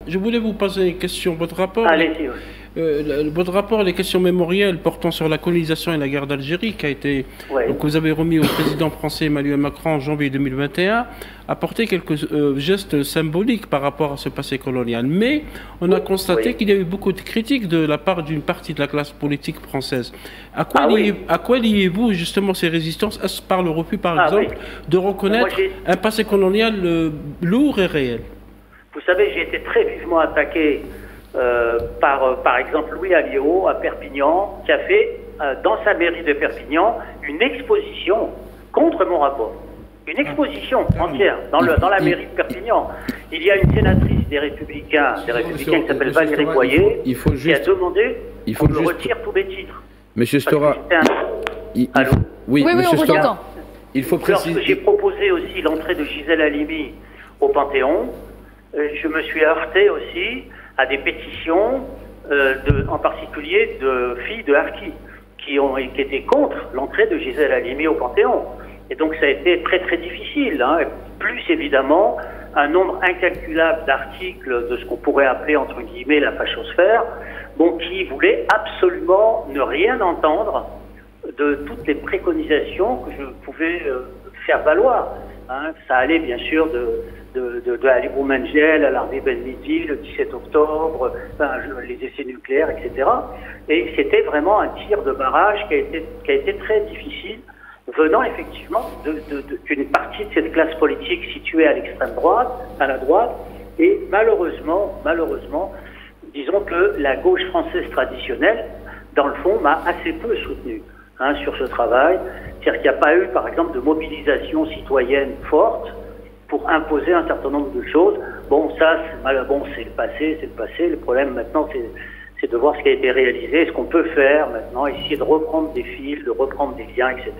Je voulais vous poser une question. Allez-y. Votre rapport, les questions mémorielles portant sur la colonisation et la guerre d'Algérie, qui a été, Ouais. donc vous avez remis au président français Emmanuel Macron en janvier 2021, a porté quelques gestes symboliques par rapport à ce passé colonial. Mais on a constaté Oui. qu'il y a eu beaucoup de critiques de la part d'une partie de la classe politique française. Oui. À quoi liez-vous justement ces résistances? Est-ce par le refus, par exemple, Oui. de reconnaître un passé colonial lourd et réel? Vous savez, j'ai été très vivement attaqué par exemple, Louis Alliot à Perpignan, qui a fait, dans sa mairie de Perpignan, une exposition contre mon rapport. Une exposition entière dans la mairie de Perpignan. Il y a une sénatrice des Républicains qui s'appelle Valérie Boyer, qui a demandé qu'on me retire tous mes titres. Monsieur Stora, Allô? oui, on Monsieur vous Stora, entend. il faut préciser. Lorsque j'ai proposé aussi l'entrée de Gisèle Halimi au Panthéon, je me suis heurté aussi à des pétitions, en particulier de filles de Harki, qui étaient contre l'entrée de Gisèle Halimi au Panthéon. Et donc ça a été très très difficile, hein. Plus évidemment un nombre incalculable d'articles de ce qu'on pourrait appeler entre guillemets la fachosphère, qui voulaient absolument ne rien entendre de toutes les préconisations que je pouvais faire valoir. Hein. Ça allait bien sûr de Ali Boumengel à l'armée Ben Midi, le 17 octobre, les essais nucléaires, etc. Et c'était vraiment un tir de barrage qui a été très difficile, venant effectivement d'une partie de cette classe politique située à l'extrême droite, à la droite, et malheureusement, disons que la gauche française traditionnelle, dans le fond, m'a assez peu soutenu sur ce travail. C'est-à-dire qu'il n'y a pas eu, par exemple, de mobilisation citoyenne forte pour imposer un certain nombre de choses. Ça, c'est le passé. Le problème maintenant, c'est de voir ce qui a été réalisé, ce qu'on peut faire maintenant, essayer de reprendre des fils, de reprendre des liens, etc.